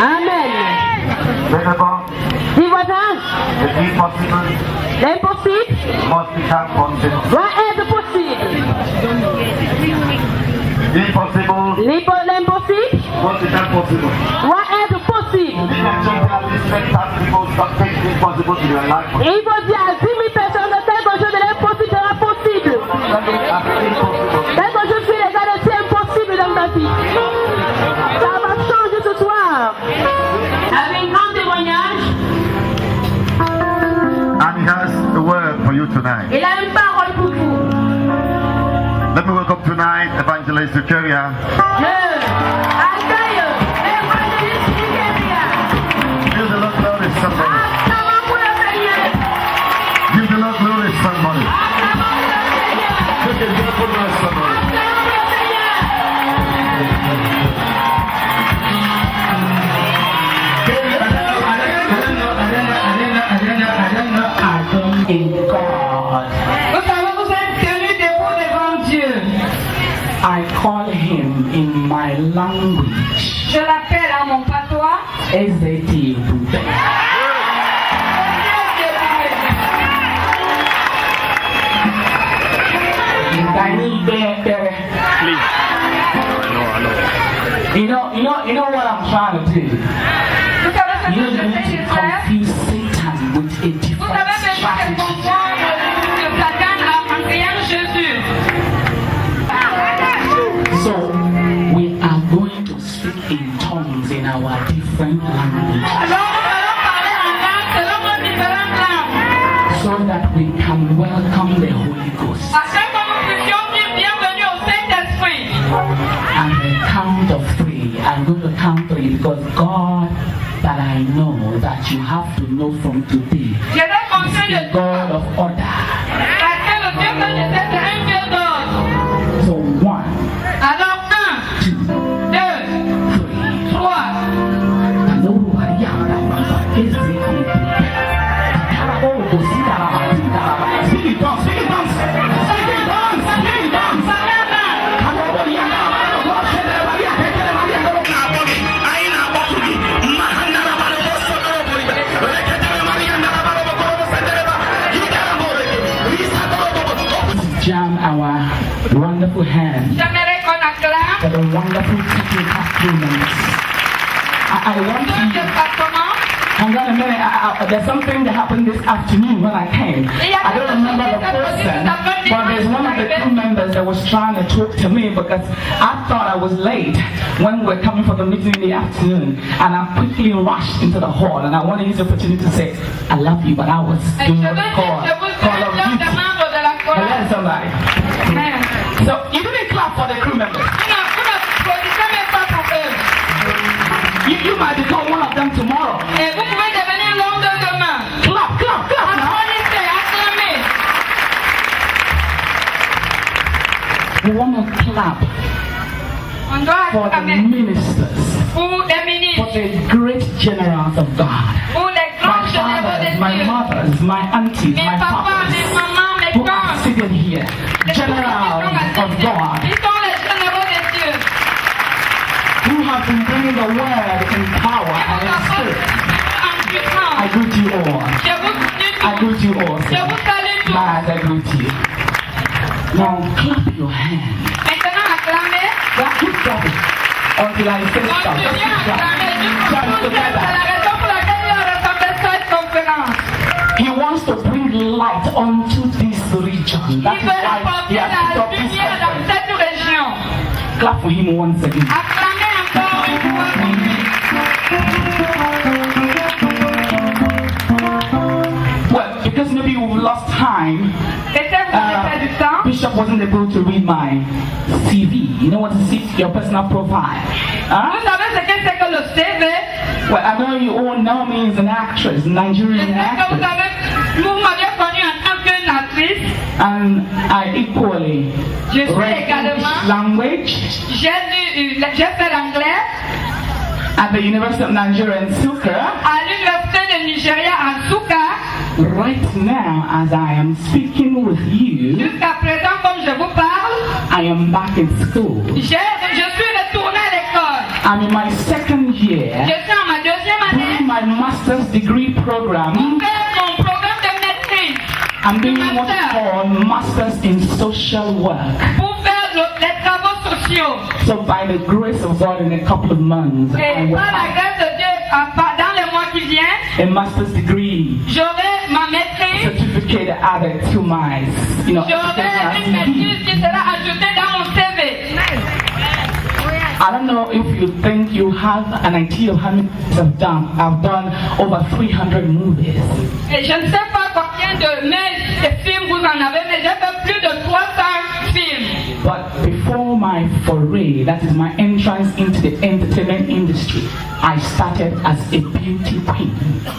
Amen. Dis voisin. L'impossible doit être possible. L'impossible doit être possible. Et il faut dire à 10 000 personnes que quelque chose de l'impossible sera possible. Quelque chose qui les a laissés impossible dans ta vie. Ça va changer ce soir. Avec un grand témoignage. And he has a word for you tonight. Il a une parole pour vous. Let me welcome tonight Evangelist Eucharia. Give the Lord glory, somebody. Give the Lord glory, somebody. Give the Lord glory, somebody. In God. I call him in my language. Je l'appelle à mon patois. Ezeti Bube. You know what I'm trying to do? You need to confuse Satan with a different strategy. So we are going to speak in tongues in our different languages, so that we can welcome the Holy Ghost. At the count of 3, I'm going to count 3 because God that I know that you have to know from today is the God of order. So 1, 2, jam our wonderful hand for the wonderful teaching performance. I want to. Hang on a minute, there's something that happened this afternoon when I came. I don't remember the person, but there's one of the crew members that was trying to talk to me because I thought I was late when we were coming for the meeting in the afternoon, and I quickly rushed into the hall, and I wanted to use the opportunity to say, I love you, but I was doing a call of duty. Hello, somebody. So you didn't clap for the crew members. You might become one of them tomorrow. Clap, clap, clap now. We want to clap for the ministers, for the great generals of God. My fathers, my mothers, my aunties, my papas, who are sitting here, generals of God, who have been bringing the word in power and in spirit. I greet you all. I greet you all. Lad, I greet you. Now clap your hands. Now keep clapping until I say stop. Just keep clapping. He wants to bring light onto this region. That is why he has put up this conference. Clap for him once again. Well, because maybe we've lost time, Bishop wasn't able to read my CV. You know what is it? Your personal profile. Well, I know you all know me as an actress, Nigerian actress. And I equally read English language at the University of Nigeria in Nsukka. Right now, as I am speaking with you, I am back in school. I'm in my second year. Je suis en ma deuxième année. Doing my master's degree program. Pour faire mon programme de maîtrise. I'm doing what's called Masters in Social Work. Pour faire les travaux sociaux. So by the grace of God, in a couple of months, I Et will par la have grâce de Dieu, dans les mois qui viennent, a master's degree j'aurai ma maîtrise. certificate added to my, J'aurai une maîtrise qui sera ajoutée dans mon CV. I don't know if you think you have an idea of how many movies I've done. I've done over 300 movies. Et je ne sais pas combien de films vous en avez, mais j'ai fait plus de 300 films. But before my foray, that is my entrance into the entertainment industry, I started as a beauty queen.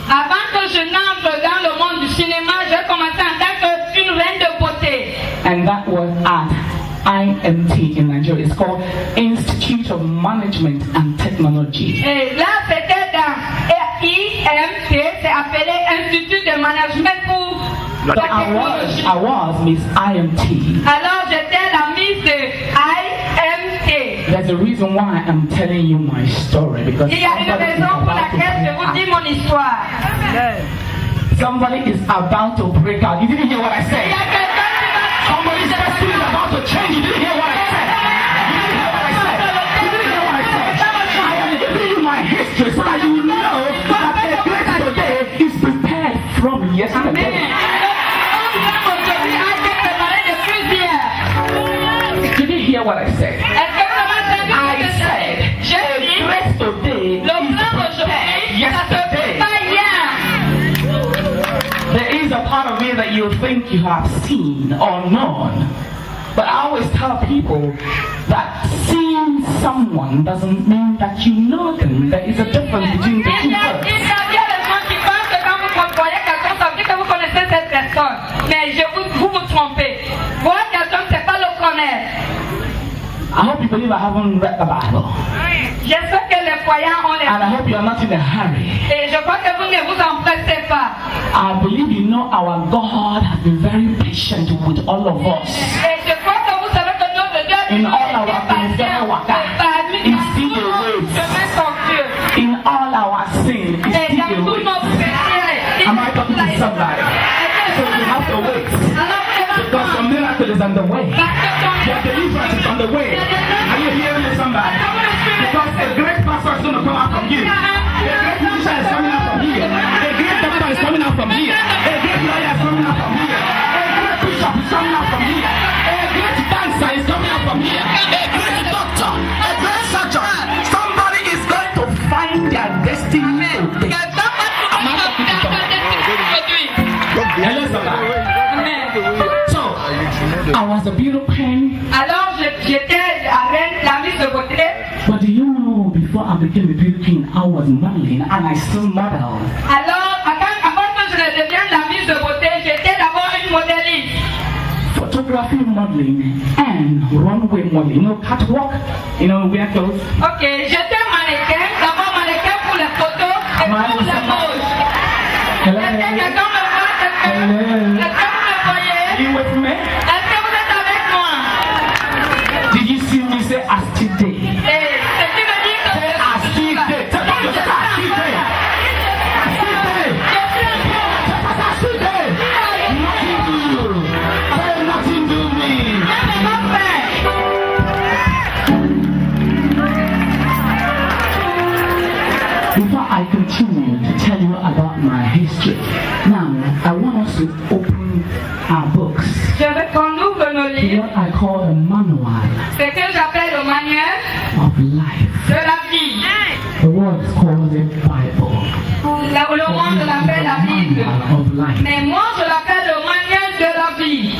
Avant que je n'entre dans le monde du cinéma, j'ai commencé en tant qu'une reine de beauté. And that was at IMT in Nigeria. It's called Institute of Management and Technology. Et là, c'était dans IMT, c'est appelé Institut de Management pour la technologie. I was Miss IMT. Alors, j'étais la Miss de IMT. There's a reason why I'm telling you my story, because Il y a une raison pour laquelle je vous dis mon histoire. somebody is about to break out. You didn't hear what I Il y said. a quelqu'un qui va... Somebody's destiny is about to change. You didn't hear what I said. You didn't hear what I said. You didn't hear what I said. I am giving you my history so that you know that the place today is prepared from yesterday. You didn't hear what I said. I said, the place today is prepared yesterday. There is a part of me that you think you have seen or known. But I always tell people that seeing someone doesn't mean that you know them. There is a difference between the two words. Il y a bien des gens qui pensent que quand vous voyez quelqu'un, ça veut dire que vous connaissez cette personne. Mais vous vous trompez. Voir quelqu'un, c'est pas le connaître. I hope you believe I haven't read the Bible. J'espère que les croyants ont les... And I hope you are not in a hurry. Et je crois que vous ne vous empressez pas. I believe you know our God has been very patient with all of us. Et je crois que vous savez que notre Dieu In all our things, He still the ways. In all our sin, He still the ways. Am I talking to somebody? So you have to wait. Because the miracle is on the way. Your deliverance is on the way. Are you hearing me, somebody? Because a great pastor is going to come out from you. A great musician is coming out from here. A great doctor is coming out from here. A great lawyer is coming out from here. A great bishop is coming out from here. A great dancer is coming out from here. A great doctor, a great surgeon. Somebody is going to find their destiny today. Am I talking to somebody? Hello, somebody. So, I was a beautiful queen. Alors j'étais la reine, la Miss de beauté. But do you know, before I became a beauty queen, I was modeling and I still model. Alors avant que je ne devienne la Miss de beauté, j'étais d'abord une modéliste. Photography modeling and runway modeling. You know, catwalk, wear clothes. Ok, j'étais mannequin, d'abord mannequin pour les photos et pour la mode. Hello. Est-ce que quelqu'un me voit? Quelqu'un vous me voyez? Are you with me? Est-ce que vous êtes avec moi? Did you see me say as today? Et ce qui veut dire que Say as today. Tell me as today. As today. As today. Nothing to you. Say nothing to me. Before I continue to tell you about my history, now I want us to open our books. Je veux qu'on ouvre nos livres. What I call a manual Ce que j'appelle le manuel of life. de la vie. The word is called the Bible. Le monde l'appelle la Bible. Manual of life. Mais moi je l'appelle le manuel de la vie.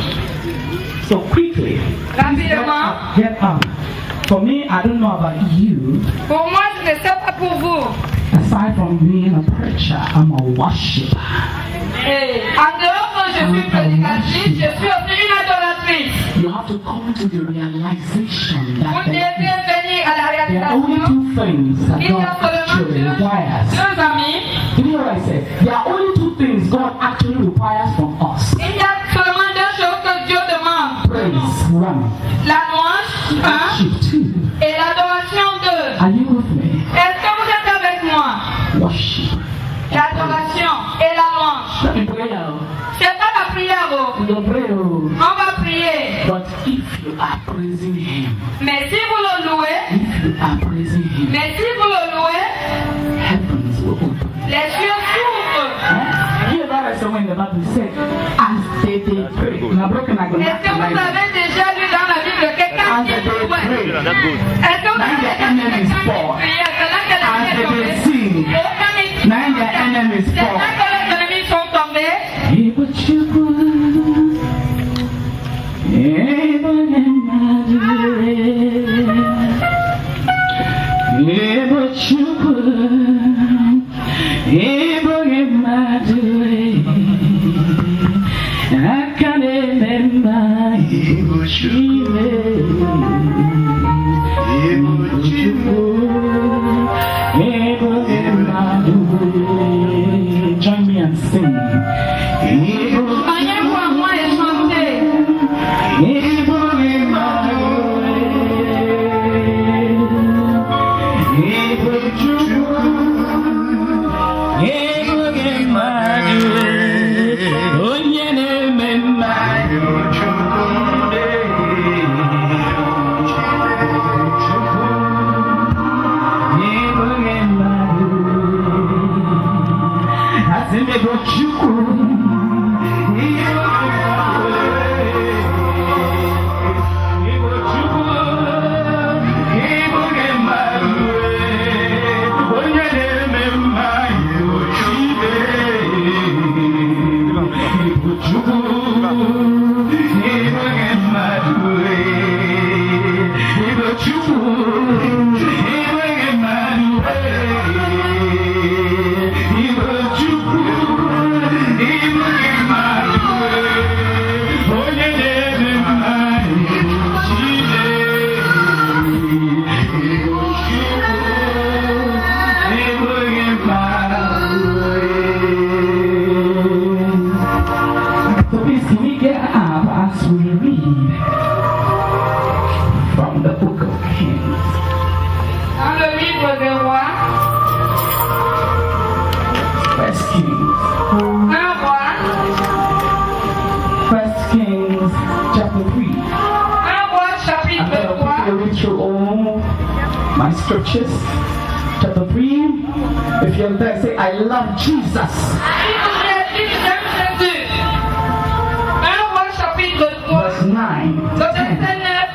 So quickly, Rapidement. get up. For me, I don't know about you. Pour moi, je ne sais pas pour vous. Aside from being a preacher, I'm a worshiper. Et en dehors que je suis prédicatrice, je suis aussi une adoratrice. You have to come to the realization Vous that devez venir à la there are only réalisation. two things that Il y a God actually seulement requires. deux amis. Did you hear what I said? There are only two things God actually requires from us. Il y a seulement deux choses que Dieu demande. Praise, one. La louange, un, Worship, two. et l'adoration, deux. Are you with me? worship. L'adoration et la louange. Let me pray out. C'est pas la prière. We will pray, oh. On va prier. But if you are praising Him, Mais si vous le louez, if you are praising Him, mais si vous le louez, heavens will open. les cieux s'ouvrent. Here that is when the Bible said, as they pray. Now, broken I go Est-ce que vous avez déjà lu dans la Bible quelqu'un qui prie? Est-ce que vous avez déjà lu quelqu'un qui prie? C'est là que les ennemis sont tombés. Now the enemies C'est là fall. que les ennemis sont tombés. I can remember join me and sing. Voyez-vous à moi et chantez. Scriptures, chapter 3. If you're there, say, I love Jesus. Verse 9.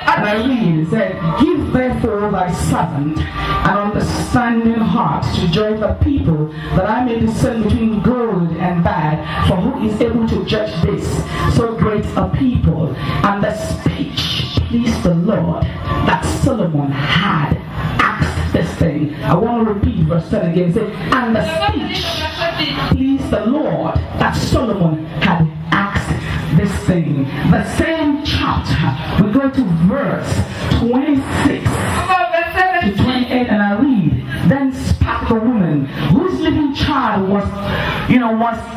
And I read, it said, give therefore thy servant an understanding heart to judge the people, that I may discern between good and bad. For who is able to judge this, so great a people? And the speech pleased the Lord, that Solomon had asked this thing. I want to repeat verse 10 again. Say, and the speech pleased the Lord, that Solomon had asked this thing. The same chapter, we go to verse 26 to 28, and I read, then spake the woman whose living child was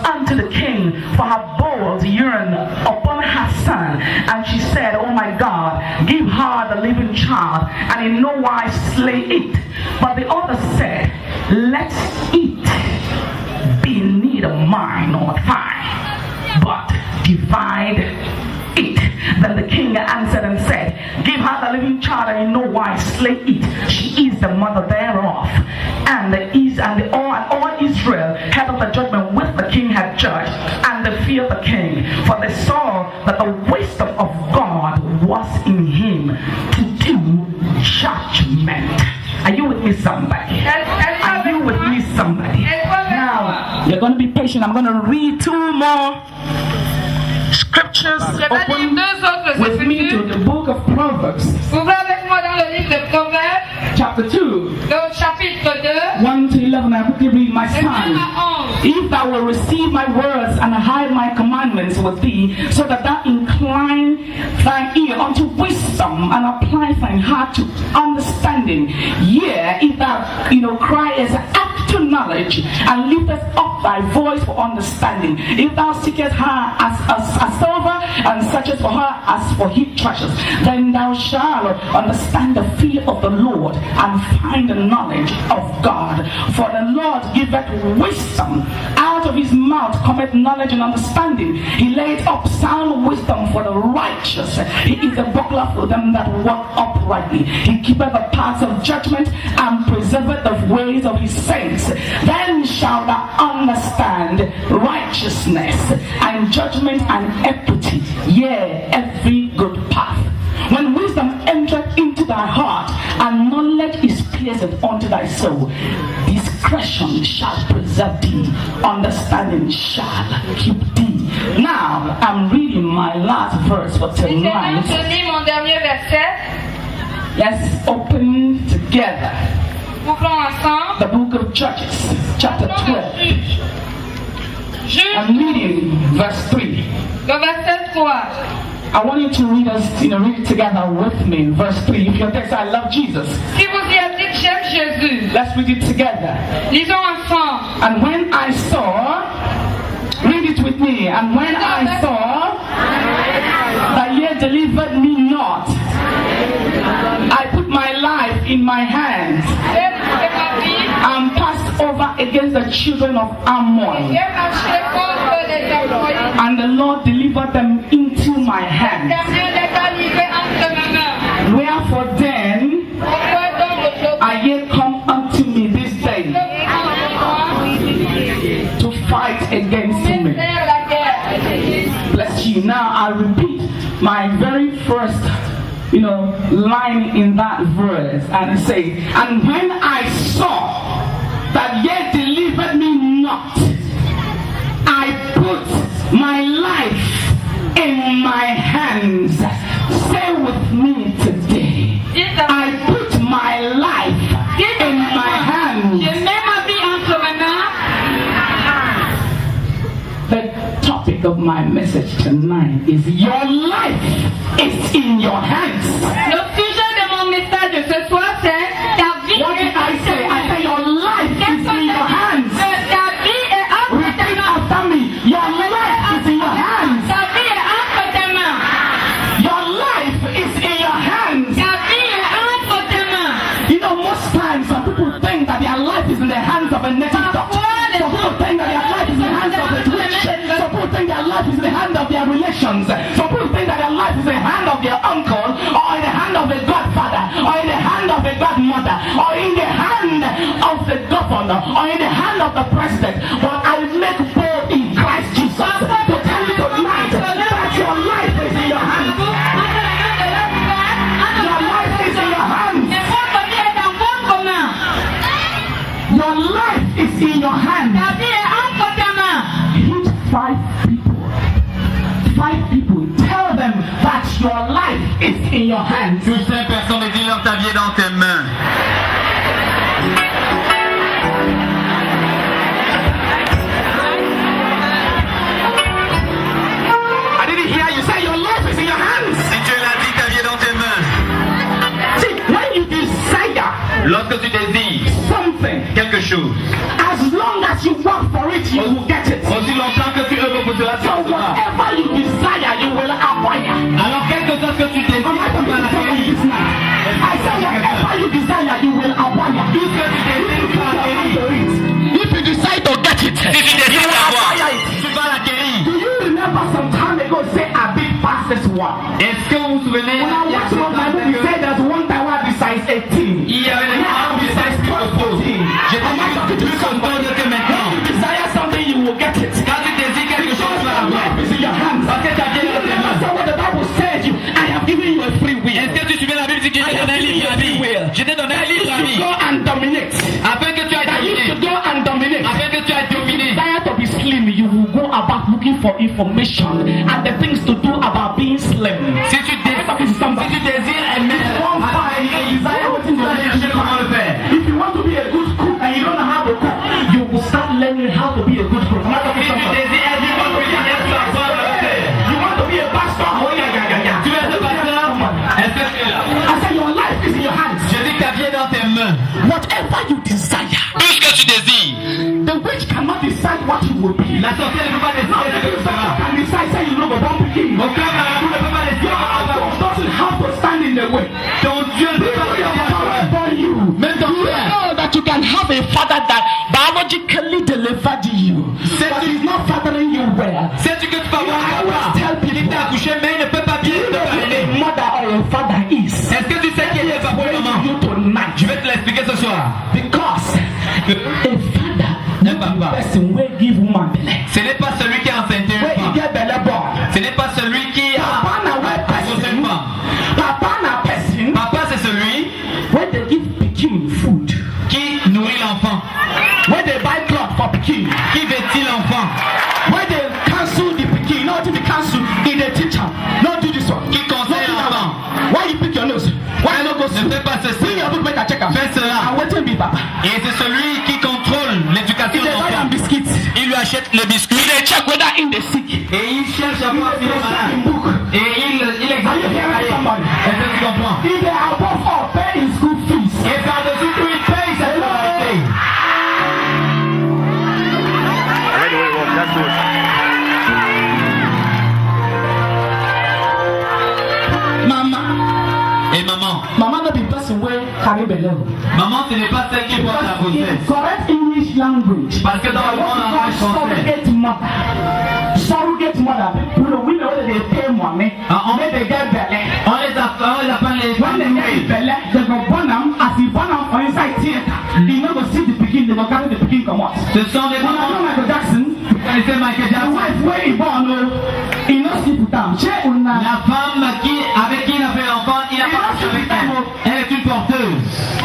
unto the king, for her bowels yearned upon her son, and she said, oh my God, give her the living child, and in no wise slay it. But the other said, let it be neither mine nor thine, but divide it. Then the king answered and said, give her the living child, and in no wise slay it. She is the mother thereof. And all Israel heard of the judgment which the king had judged, and they feared the king, for they saw that the wisdom of God was in him to do judgment. Are you with me, somebody? Are you with me, somebody? Now, you're going to be patient. I'm going to read two more scriptures. Open with me to the book of Proverbs. Ouvrez avec moi dans le livre de Proverbes. Chapter 2. Le chapitre 2. 1 to 11. I quickly read my son. If thou wilt receive my words and hide my commandments with thee, so that thou incline thine ear unto wisdom and apply thine heart to understanding. Yea, if thou criest after knowledge, knowledge, and liftest up thy voice for understanding. If thou seekest her as silver, and searchest for her as for hid treasures, then thou shalt understand the fear of the Lord, and find the knowledge of God. For the Lord giveth wisdom, out of his mouth cometh knowledge and understanding. He laid up sound wisdom for the righteous. He is a buckler for them that walk uprightly. He keepeth the paths of judgment, and preserveth the ways of his saints. Then shalt thou understand righteousness and judgment and equity, yea, every good path. When wisdom entereth into thy heart, and knowledge is pleasant unto thy soul, discretion shall preserve thee, understanding shall keep thee. Now I'm reading my last verse for tonight. Let's open together the book of Judges, chapter 12. I'm reading verse 3. I want you to read us, read it together with me. Verse 3. If your text, I love Jesus. Si vous y êtes dit, j'aime Jésus. Let's read it together. Lisons ensemble. And when I saw, read it with me. And when I saw that ye delivered me not, I put my life in my hands and passed over against the children of Ammon. And the Lord delivered them into my hands. Wherefore then are ye come unto me this day to fight against me? Bless you. Now I repeat my very first line in that verse, and it says, and when I saw that ye delivered me not, I put my life in my hands. Say with me today, I put my life in my hands. The topic of my message tonight is your life is in your hands. Le sujet de mon message de ce soir, c'est ta vie. What did I say? I say your life is in your hands. Ta vie est entre tes Repeat mains. after me. Your life is in your hands. Ta vie est entre tes mains. Your life is in your hands. Ta vie est entre tes mains. Most times some people think that their life is in the hands of a native doctor. Some people think that their life is in the hands of a witch. Some people think their life is in the hand of their relations. Some people think that their life is in the hand of their uncle, or in the hand of a godfather, or in the hand of a godmother, or in the hand of the governor, or in the hand of the president. But I make bold in Christ Jesus to tell you tonight that your life is in your hands. Your life is in your hands. Your life is in your hands. Hit 5 people. 5 people. Tell them that your life is in your hands. Touche 5 personnes et dis-leur ta vie est dans tes mains. I didn't hear you say your life is in your hands. Si tu l'as dit, ta vie est dans tes mains. See, when you desire Lorsque tu désires something, quelque chose, as long as you work for it, you will get it. aussi longtemps que tu œuvres pour cela, tu So recevras. whatever you desire, you will acquire. Alors quelque chose que tu désires, Am I tu vas talking to somebody l'acquérir. this night? I say whatever you desire, you will acquire. Tout ce que tu désires, tu vas l'acquérir. If you decide to get it, Si tu you désires will l'avoir, acquire it. tu vas l'acquérir. Do you remember some time ago say I beat past this one? Est-ce que vous vous souvenez, When I watched one Bible, you said there's one tower besides 18. il y avait les femmes du sexe qui proposent. Je te dis plus content que maintenant. If you desire something, you will get it. Quand tu désires quelque chose, tu vas l'avoir. It's in your hands. Parce que ta vie est dans tes mains. That's what the Bible says. I have given you a free will. Est-ce que tu souviens la Bible dit que je t'ai donné un libre arbitre? Je t'ai donné un libre You arbitre. go and dominate. Afin que tu aies That you dominé. should go and dominate. Afin que tu aies dominé. Desire to be slim, you will go about looking for information and the things to do about being slim. Si tu désires aimer, One fine, you desire what you chercher comment le faire. If you want to be a good cook and you don't know how to cook, you will start learning how to be a good cook. I'm not talking Si tu about désires être bon millionnaire, tu vas apprendre à le faire. you want to be a pastor. Oh yeah. Tu es le pasteur, est-ce que tu es là? I say your life is in your hands. Je dis que ta vie est dans tes mains. Whatever you desire, Tout ce que tu désires, decide what you will be. La sorcière ne peut pas décider ce que tu seras. Can decide say you know the one picking. Aucun marabout ne peut pas décider ce que tu seras. Doesn't have to stand in the way. Ton Dieu ne peut pas décider. Même ton père. You know that you can have a father that biologically delivered you. But he's not fathering you well. Sais-tu que tu peux avoir un papa qui t'a accouché mais il ne peut pas bien te parler. Mother or your father is. Est-ce que tu sais qui est papa et maman? Je vais te l'expliquer ce soir. Because a father, person will give woman belly. Ce n'est pas celui qui a enceinté une femme. Ce n'est pas celui qui a accouché une femme. Papa c'est celui when they give pikin food, qui nourrit l'enfant. when they buy cloth for pikin, Qui vêtit l'enfant. when they cancel the pikin, not to be cancel in the teacher, not do this one. Qui conseille l'enfant. Why you pick your nose? Why not go Ne fais pas ceci. bring your book make a check out. Fais cela. And wait be papa. Et c'est celui qui contrôle l'éducation If de they buy l'enfant. them biscuits, Il lui achète les biscuits. they check whether in the sick. Et il cherche à voir s'il est malade. Et il Are you examine. hearing somebody? Est-ce que tu comprends? If they are above all paying school fees, Et par-dessus tout, il paye sa scolarité. mama, Et maman. mama not the person where carry belly. Maman, ce n'est pas celle qui porte la Because in grossesse. correct English language, Parce que dans le monde langage français, surrogate mother, we know that they pay money, on when they get belly. on les appelle les When they get belly, they go burn them, as you burn them for inside theater. You know go see the pikin, they go carry the pikin come out. Ce sont des When I know mamans. Michael Jackson, Vous connaissez Michael the Jackson? wife where he born, he no sleep with them. Che una. La femme avec qui il a fait l'enfant, il a pas couché avec elle. Elle est une porteuse.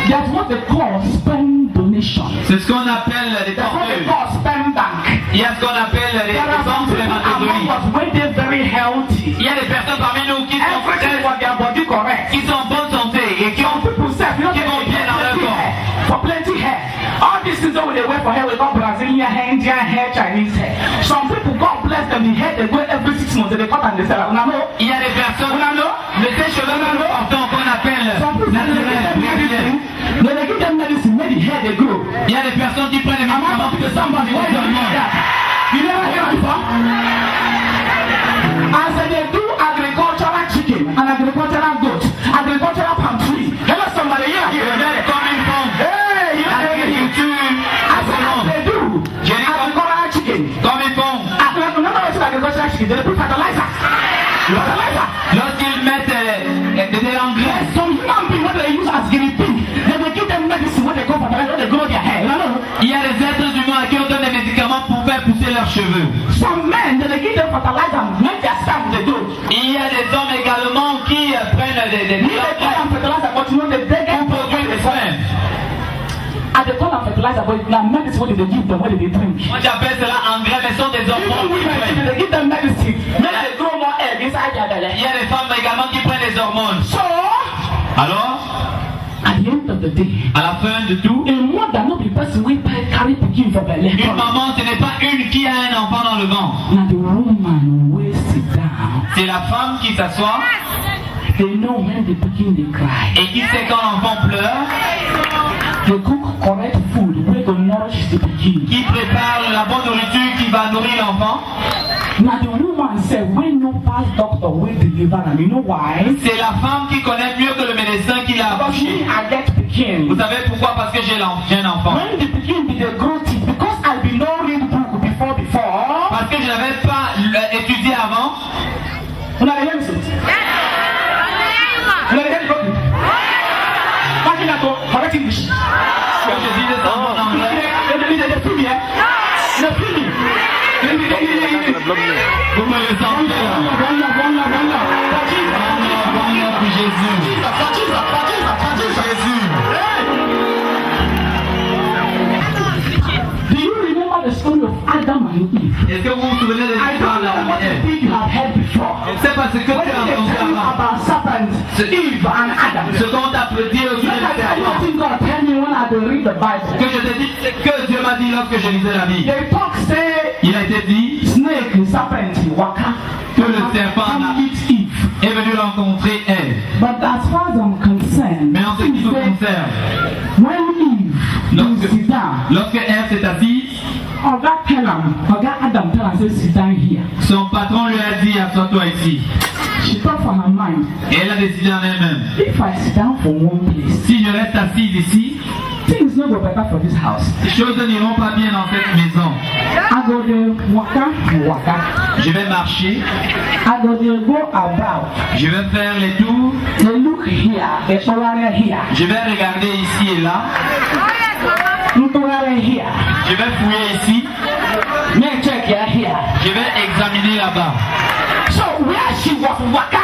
That's what they call sperm donation. C'est ce qu'on appelle des That's what they porteuses. call sperm bank. Il y a ce qu'on appelle les There are some banques de people among l'hématonomie. us when they're very healthy. Il y a des personnes parmi nous qui sont Everything was their body correct. qui sont en bonne santé et qui Some ont people say, you know, Qui vont bien dans leur plenty corps. hair, for plenty hair. All these things that they wear for hair, we got Brazilian hair, Indian hair, Chinese hair. Some people, God bless them, the hair they wear every 6 months, they cut and they sell. Una know? il y a des personnes mais ces cheveux portants qu'on appelle Some people, naturels, réguliers. they give them medicine, make the hair they grow. Il y a des personnes qui prennent des I'm médicaments talking pour to somebody, why you do that? You never hear before? I said they do agricultural chicken and agricultural goat, agricultural palm tree. Hello somebody, yeah, here. Coming from Hey, you know, l'agriculture. I said they do agricultural chicken. Coming from Agricultural chicken, they put fertilizer. Fertilizer. lorsqu'ils mettent des engrais. Some human beings, what they use as guinea pig, they will give them medicine when they go for fertilizer, when they grow their hair. You know? Il y a des êtres humains à qui on donne des médicaments pour faire pousser leurs cheveux. Some men, they give them fertilizer, make their sperm, they do. Il y a des hommes également qui prennent des You they call them fertilizer, but you know they get pour produire des spermes. and they call them fertilizer, but now medicine what they give them, what they drink. Moi j'appelle cela engrais, mais ce sont des Even hormones. women, they give them medicine, make they grow more egg inside their belly. Il y a des femmes également qui prennent des hormones. So, Alors, at the end of the day, à la fin de tout, a mother not the person we carry pikin for belly. une maman, ce n'est pas une qui a un enfant dans le ventre. Now the woman will sit down. C'est la femme qui s'assoit They know when the pikin they cry. et qui sait quand l'enfant pleure, They cook correct food wey go nourish the pikin. qui prépare la bonne nourriture qui va nourrir l'enfant. Now the woman say when no pass doctor wey deliver am. You know why? C'est la femme qui connaît mieux que le médecin qui l'a Because me accouché. I get pikin. Vous savez pourquoi? Parce que j'ai un enfant. When the pikin be dey grow teeth, because I be no read book before. Parce que je n'avais pas étudié avant. Una dey hear me so? Una dey hear me properly? Imagine that to correct English. Quand je disais ça en anglais, They feel me, eh? They feel me. vous me le sentez là. Pour Jésus. Do you remember the story of Adam and Eve? Est-ce que vous vous souvenez de I l'histoire don't know d'Adam what et you Ève? think you have heard before. C'est parce que tu What as did they entendu tell you avant. about serpent, Eve and Adam? Ce qu'on t'a dit au sujet Like de I serpent. think God tell me when I dey read the Ce Bible. que je t'ai dit, c'est que Dieu m'a dit lorsque je lisais la Bible. They talk say Il a été dit snake and serpent waka. que le serpent Come eat Eve. est venu rencontrer Ève. But as far as I'm concerned, Mais en ce qui nous concerne, when Eve Lorsque- sit down, lorsque Ève s'est assise, Son patron lui a dit, assois-toi ici. She thought for her mind, Et elle a décidé en elle-même. if I sit down for one place, Si je reste assise ici, things not go better for this house. les choses n'iront pas bien dans cette maison. I go there, waka. Je vais marcher, I go there, go about. je vais faire les tours, They look here, they over here. je vais regarder ici et là, Here. je vais fouiller ici, Me check here. je vais examiner là-bas. So where she was waka.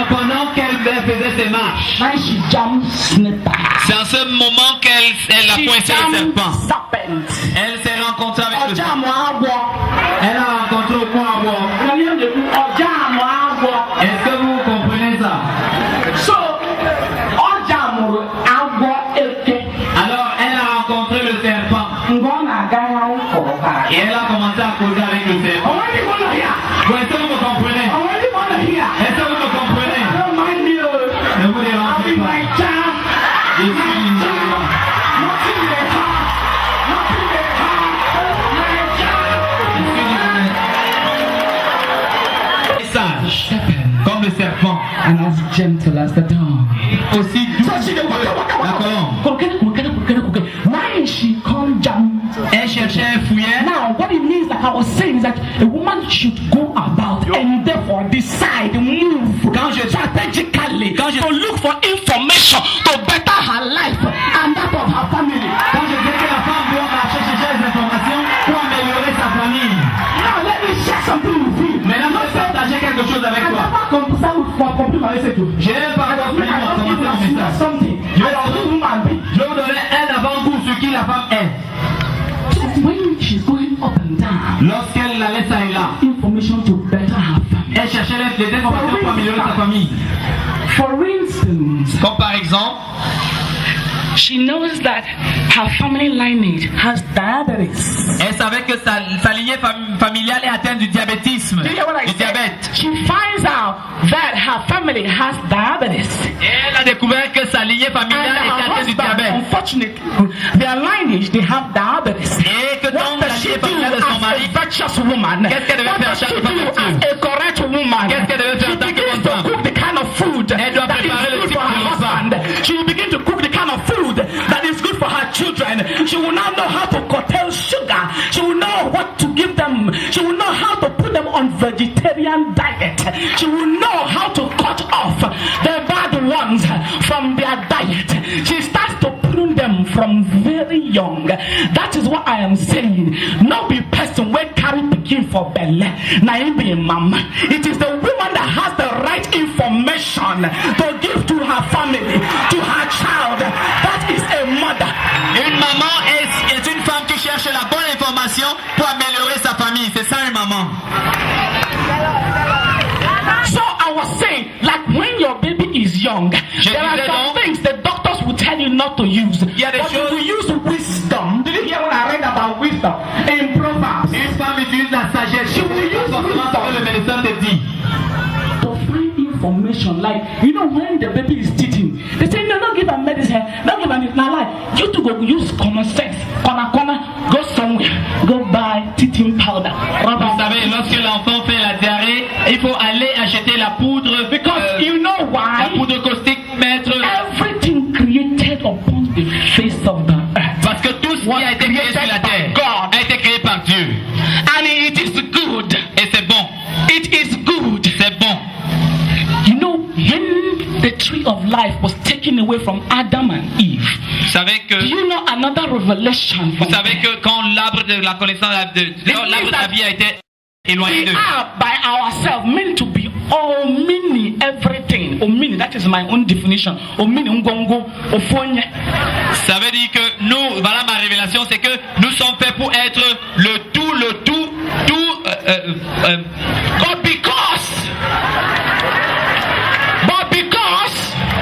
Pendant qu'elle faisait ses marches, Then she jumped snipper. c'est en ce moment qu'elle a pointé le serpent. Serpent. Elle s'est rencontrée avec le serpent. Ojamwa. Elle a rencontré au point à boire. Est-ce que vous comprenez ça? So, Alors elle a rencontré le serpent et elle a commencé à causer avec le serpent. Est-ce que vous me comprenez? Est-ce que vous me comprenez? Ne vous dérangez pas. Je suis une musulmane. Sage, comme le serpent, and as gentle as the dog. aussi doux. D'accord. When she come down, Elle cherchait, elle fouillait. now what it means, like I was saying, is that a woman should go about and therefore decide, move strategically, to look for information to better her life and that of her family. Quand je dis que la femme doit marcher chercher des informations pour améliorer sa famille. Now let me share something with you. Maintenant, je vais partager quelque chose avec toi. Je vais partager mon message. Je vais vous donner un avant-goût sur qui la femme est. When she's going up and down, Lorsqu'elle la laisse à là, information to better her family. elle cherchait les informations pour améliorer sa famille. For instance, Comme par exemple, she knows that her family lineage has diabetes. elle savait que sa lignée familiale est atteinte du diabétisme, Do you hear what I du said? diabète. She finds out that her family has diabetes. Et elle a découvert que sa lignée familiale And était her atteinte du husband, diabète. unfortunately, their lineage, they have diabetes. Et que What donc la does she lignée do familiale de son as mari, a virtuous woman? qu'est-ce qu'elle devait What faire does she chaque do fois as a correct woman? Qu'est-ce qu'elle devait faire She en tant que begins bonne to femme? cook the kind of food Elle doit that is préparer le good type for her de repas. husband. She will begin to cook the kind of food that is good for her children. She will now know how to curtail sugar. She will know what to give them. She will know how to put them on vegetarian diet. She will know how to cut off the bad ones from their diet. She starts to prune them from very young. That is what I am saying. No be person wey carry pikin for belle. Na him be mama. It is the woman that has the right information to give to her family, to her child. That is a mother. Une maman est une femme qui cherche la bonne information pour améliorer sa famille. C'est ça une maman. So I was saying, like when your baby is young, there are disais some donc, things the doctors will tell you not to use. Il y a des But choses- you will use wisdom. Did you hear what I read about wisdom in Proverbs? Une femme utilise la sagesse. She will use Forcément, ce que le médecin te dit. To find information, like you know when the baby is teething, they say no, don't give her medicine, don't give her medicine. Now, like you to go use common sense, corner, go somewhere, go buy teething powder. Vous savez, lorsque l'enfant fait la diarrhée, il faut aller acheter la poudre. Because you know La why? poudre caustique, mettre. Everything created upon the face of the earth. Parce que tout ce qui a été créé sur la terre a été créé par Dieu. And it is good. Et c'est bon. It is good. C'est bon. You know, when the tree of life was taken away from Adam and Eve, Vous savez que, do you know another revelation? vous savez que quand l'arbre de la connaissance l'arbre de la vie a été éloigné We d'eux. are by ourselves meant to be all meaning everything. Omini, that is my own definition. Omini ngongo ofonye. Ça veut dire que nous, voilà ma révélation, c'est que nous sommes faits pour être le tout.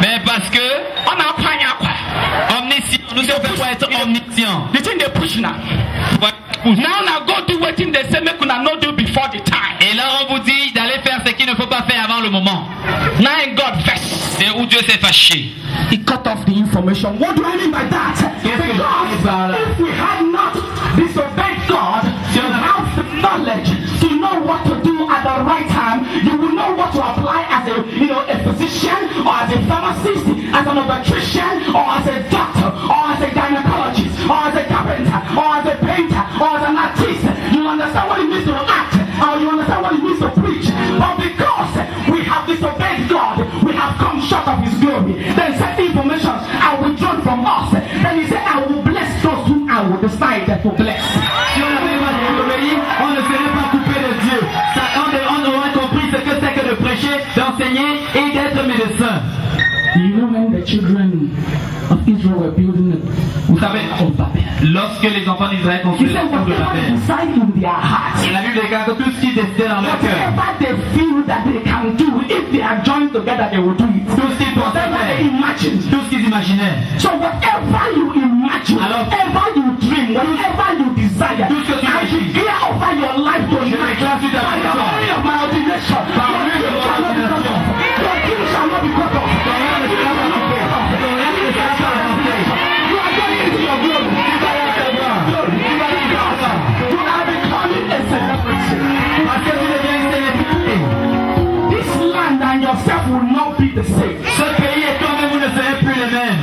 Mais parce que omniscient, nous sommes faits pour être omniscients. The thing they push now. Now go do what they say make una no do before the time. Et là on vous dit d'aller faire ce qu'il ne faut pas faire avant le moment. Now God vexed. C'est où Dieu s'est fâché. He cut off the information. What do I mean by that? Qu'est-ce que je veux dire par là? If we had not disobeyed God, you have the knowledge to know what to do at the right time. You will know what to apply as a physician, or as a pharmacist, as an obstetrician, or as a doctor, or as a gynecologist, or as a carpenter, or as a painter, or as an artist. You understand what it means to act, or you understand what it means to preach. But because we have disobeyed God, we have come short of His glory. Then certain information are withdrawn from us. Then He said, I will bless those whom I will decide to bless. Si on n'avait pas désobéi, on ne serait pas coupé de Dieu. On aurait compris ce que c'est que de prêcher, d'enseigner et d'être médecin. You know when the children of Israel were building Vous savez, lorsque les enfants d'Israël construisaient le temple de Babel, la Bible déclare que tout ce qui décidait dans leur cœur, whatever they feel that they can do, if they are joined together, they will do it. tout ce qu'ils pensaient faire, tout ce qu'ils imaginaient. So whatever you imagine, whatever you dream, whatever you desire, tout ce que tu I should clear over your life to je déclare sur ta vie, of my ordination. Your king shall not be cut off. You are going into your glory. You are becoming a celebrity. This land and yourself will not be the same. Ce pays et toi-même, vous ne serez plus les mêmes.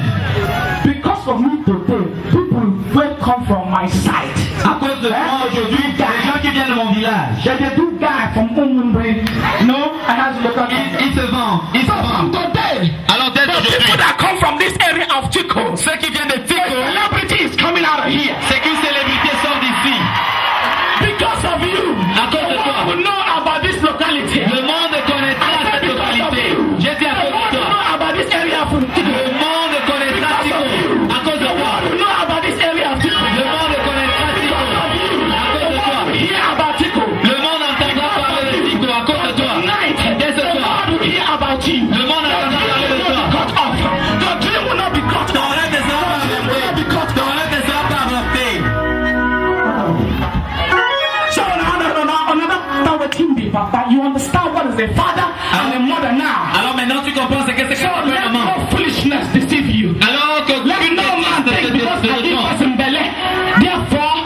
Because of me today, people will come from my side. À cause de moi aujourd'hui, les gens qui viennent de mon village, There's a good guy from Umumbre. No, I have to look at ils se vendent, ils se vendent. Today, Alors dès the people aujourd'hui, that come from this area of Chico, ceux qui viennent de Tico, celebrity is coming out of here. c'est qu'une célébrité sort d'ici. Because of you, À cause de toi, we know about this locality. le monde connaîtra cette localité. J'ai dit à cause de We toi. know about this area of Chico. Le monde connaîtra Tico. À cause de toi. We know about this area of Chico. Le monde connaîtra Tico. À cause de toi. We hear about Chico. Le monde entendra parler de Tico à cause de toi. Tonight, Dès ce soir, we hear about you. le monde entendra parler de toi. Cut off. Your dream will not be cut Ton off. rêve ne sera pas avorté. Ton rêve ne sera pas avorté. So another thing, Papa, you understand what is a father and a mother now. Alors maintenant tu comprends ce que c'est que So la let maman. no foolishness deceive you. Alors que Let no man think because I give us in belly. Therefore,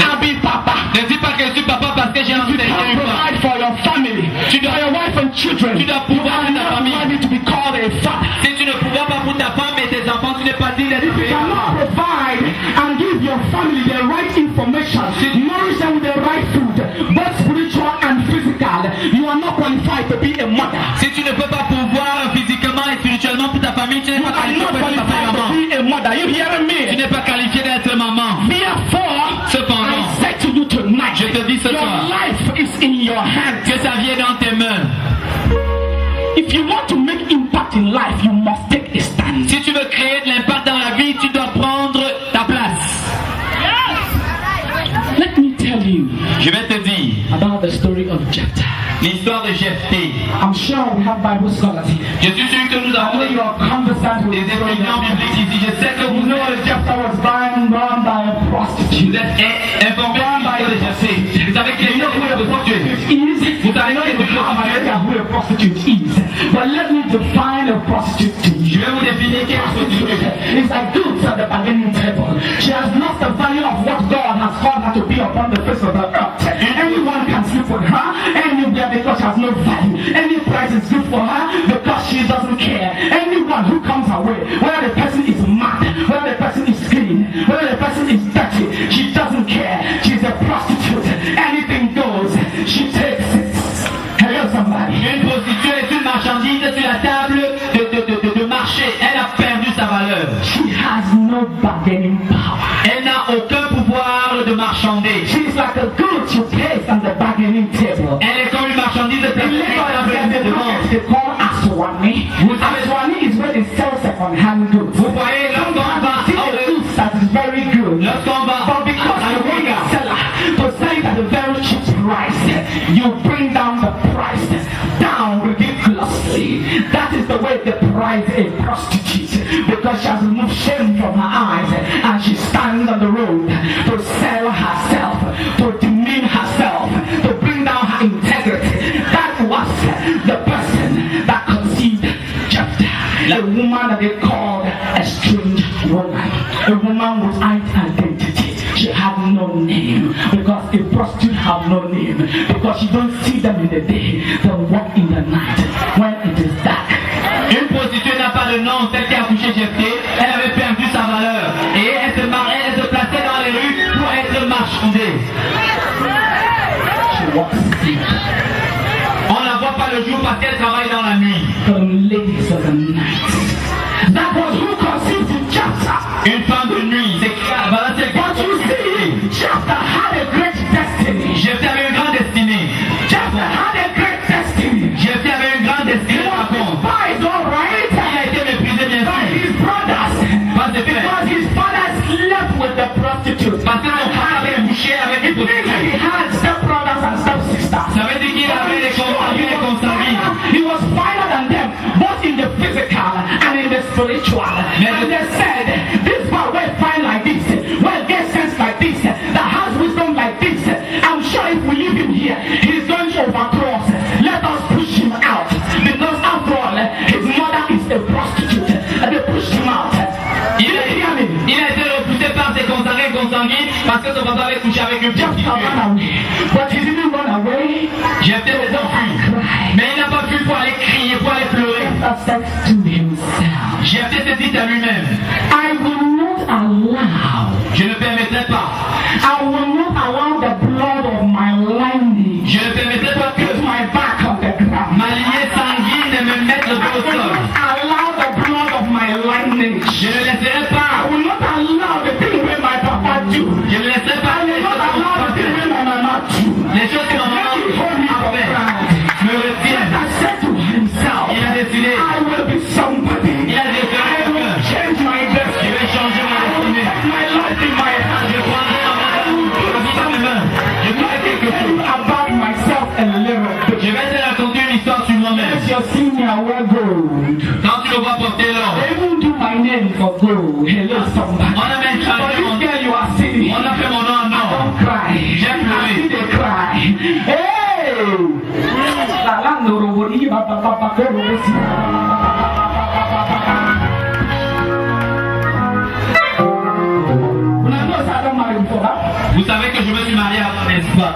I'll be Papa. ne dis pas que je suis papa parce que j'ai envie d'être You une femme. provide for your family, for your wife and children. Tu dois pouvoir You pour ta are famille. not worthy to be called a father. Si tu ne pourras pas pour ta femme et tes enfants, tu n'es pas digne d'être You payé. cannot provide and give your family the right information, nourish them with the right food, both spiritual and physical. You are not qualified to be a mother. Si tu ne peux pas pouvoir physiquement et spirituellement pour ta famille, tu n'es You pas are qualifié not pour être papa et qualified to maman. be a mother. You hearing Tu me? n'es pas qualifié d'être maman. Therefore, Cependant, I say to you tonight, je te dis ce your soir life is in your hands. que ça vient dans tes mains. If you want to make impact in life, you must take a stand. Si tu veux créer de l'impact dans la vie, tu dois prendre ta place. Let me tell you Je vais te dire about the story of Jephthah. l'histoire de Jephthé. I'm sure we have Bible scholars here. Je suis sûr que nous I avons know you are conversant with des the story. étudiants bibliques ici. Je sais que You vous know that Jephthah was run by a prostitute. êtes informés de l'histoire de Jephté. Vous savez qu'il est né de prostituée. Vous savez que who a prostitute is. But let me define a prostitute to Je you. vais vous définir quelle prostituée. It's like goods at the bargaining table. She has lost the value of what God has called her to be upon the face of the earth. Anyone can sleep with her anywhere because she has no value. Any price is good for her because she doesn't care. Anyone who comes her way, whether the person is mad, whether the person is clean, whether the person is dirty, she doesn't care. She's a prostitute. Anything goes. She takes it. Hello, somebody. Une prostituée est une marchandise sur la table de marché. Elle a perdu sa valeur. She has no bargaining power. Elle n'a aucun pouvoir de marchander. She's like a good you place on the bargaining table. Elle est comme une marchandise de In Lagos, there's a market they call Aswani. Aswani is where they sell second-hand goods. Vous voyez, lorsqu'on va Goods that is very good. lorsqu'on va But because you want the seller to sell it at a very cheap price, you bring down the price down ridiculously. That is the way they price a prostitute, because she has removed shame from her eyes and she stands on the road to sell herself, to demean herself, to bring down her integrity. That was the person that conceived Jephthah, a woman that they called a strange woman, a woman without identity. She had no prostitutes have no name because you don't see them in the day, they walk in the night when it is dark. Une prostituée n'a pas de nom, celle qui a couché Jephthé, elle avait perdu sa valeur. Et elle se mariait, elle se plaçait dans les rues pour être marchandée. She walks in. On ne la voit pas le jour parce qu'elle travaille dans la nuit. The ladies of the night. That was who conceived in Jephthah. Une femme de nuit, c'est voilà, c'est But you see, Jephthah had a great destiny. Jephthé avait une grande destinée. Jephthah had a great destiny. Jephthé avait une grande destinée par contre. Despised, all right? Il a été méprisé bien By sûr. his brothers. Pas de fait. Because his father slept with the prostitute. Parce que son frère avait couché avec une It means that he prostituée. had stepbrothers and stepsisters. Ça veut dire qu'il avait des consanguines. He was finer than them, both in the physical and in the spiritual. And they said, this boy will fine like this, will get sense like this, that has wisdom like this. I'm sure if we leave him here, he's going to overcross. Let us push him out. Because after all, his mother is a prostitute. And they pushed him out. Il a été repoussé par ses consanguines parce que son papa avait couché avec une prostituée. But he didn't run away. Jephthé s'est enfui. Mais il n'a pas pu pour aller crier, pour aller pleurer. Said to himself, Jephthé s'est dit à lui-même, I will not allow, je ne permettrai pas, I will not allow the blood of my lineage je ne permettrai pas to put que my back on the ground. ma lignée sanguine me mette le dos au I will sol. not allow the blood of my lineage. Je ne laisserai pas, I will not allow the thing where my papa do. je ne laisserai pas I will not allow the thing where my mama do. les choses que ma maman a fait me retiennent. I said to himself, Il a décidé, I will be somebody. il a I décidé will que change my je destiny. vais changer ma destinée. My life in my hands. Je prendrai ma main, je ferai quelque chose. About myself a little bit. Je vais te raconter une histoire sur moi-même. Your senior wear gold. Quand tu le vois porter l'or, They even do my name for gold. Hello, somebody. on a même For changé this mon nom. girl you are seeing, On a fait mon nom en or. don't cry. J'aime I pleurer. see they cry. Hey! La la no ro ro ri ba ba ba ba ko ro ro si. Una no sa don't marry before that. Vous savez que je me suis marié avant, n'est-ce pas?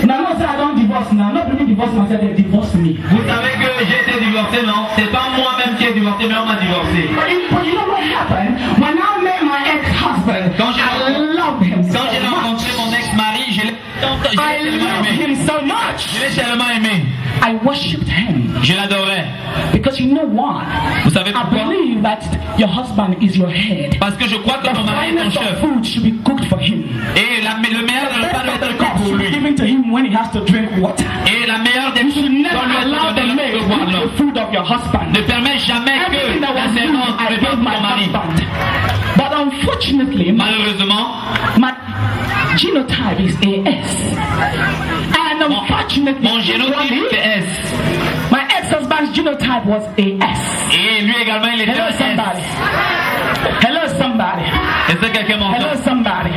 Una no sa don't divorce now. Not really divorce myself, they divorce me. Vous savez que j'ai été divorcé, non? C'est pas moi-même qui ai divorcé, mais on m'a divorcé. But you know what happened? When I met my ex-husband, Quand j'ai I loved him so Quand j'ai much. rencontré mon ex-mari, je l'ai I tellement loved aimé. him so much. Je l'ai tellement aimé. I worshipped him. Je l'adorais. Because you know what? Vous savez I pourquoi? believe that your husband is your head. Parce que je crois que The ton mari est ton finest of chef. food should be cooked for him. Et le meilleur de repas doit The être cup pour should be lui. given to him when he has to drink water. Et la meilleure des You should never doit lui allow être the donnée maid de to boire cook l'eau. the food of your husband. Ne permets jamais que Everything that la was good, servante I prépare gave pour my ton mari. husband. But unfortunately, Malheureusement, my genotype is AS. And unfortunately, mon génotype c'est S. my ex-husband's genotype was AS. Et lui également, il était Hello, un S. somebody. Hello, somebody. Est-ce que quelqu'un Hello, m'entend? somebody.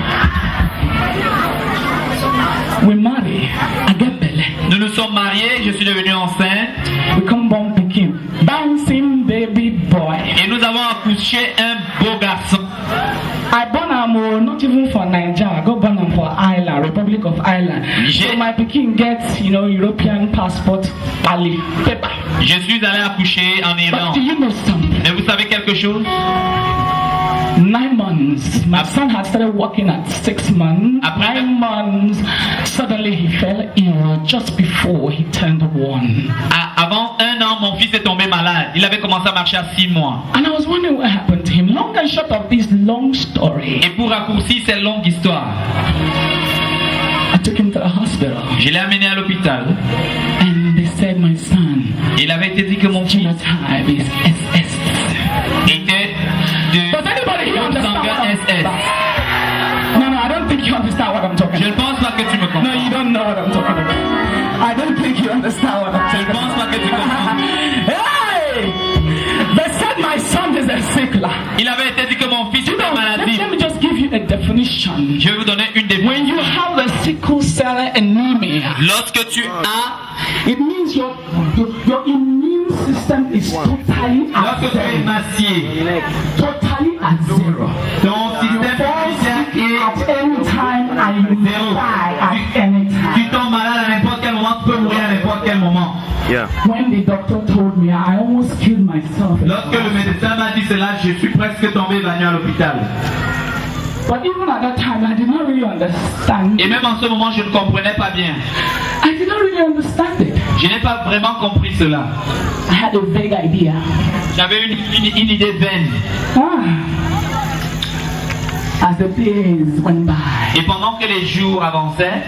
We marry. I get belly. Nous nous sommes mariés, je suis devenu enceinte. We come born Pekin. Bouncing baby boy. Et nous avons accouché un beau garçon. I born am not even for Nigeria. I go born am for Ireland, Republic of Ireland. So my Pekin gets, European passport, Ali, paper. Je suis allé accoucher en But Irlande. do you know something? Mais vous savez quelque chose? 9 months. My son had started working at 6 months. Après- 9 months. Suddenly he fell ill just before he turned 1. Avant 1 an, mon fils est tombé malade. Il avait commencé à marcher à 6 mois. And I was wondering what happened to him. Long and short of this long story, Et pour raccourcir cette longue histoire, I took him to the hospital. je l'ai amené à l'hôpital. And they said my son Il avait été dit que mon fils genotype is SS. était de Does anybody here understand what sanguin I'm SS. No, I don't think you understand what I'm talking Je ne about. pense pas que tu me No, comprends. you don't know what I'm talking about. I don't think you understand what I'm Je talking ne pense about. pas que tu comprends. Hey! They said my son is a sickle. Il avait été dit que mon fils était maladif. Let me just give you a definition. Je vais vous donner une When you définition. have the sickle cell anemia, Lorsque tu as, it means your immune system is totally at lorsque tu es zero. émacié, Totally at zero. ton système immunitaire At Yeah. When the doctor told me, I almost killed myself. Lorsque le médecin m'a dit cela, je suis presque tombé évanoui à l'hôpital. But even at that time, I did not really understand. Et même en ce moment, je ne comprenais pas bien. I did not really understand it. Je n'ai pas vraiment compris cela. I had a vague idea. J'avais une idée vaine. As the days went by, Et pendant que les jours avançaient,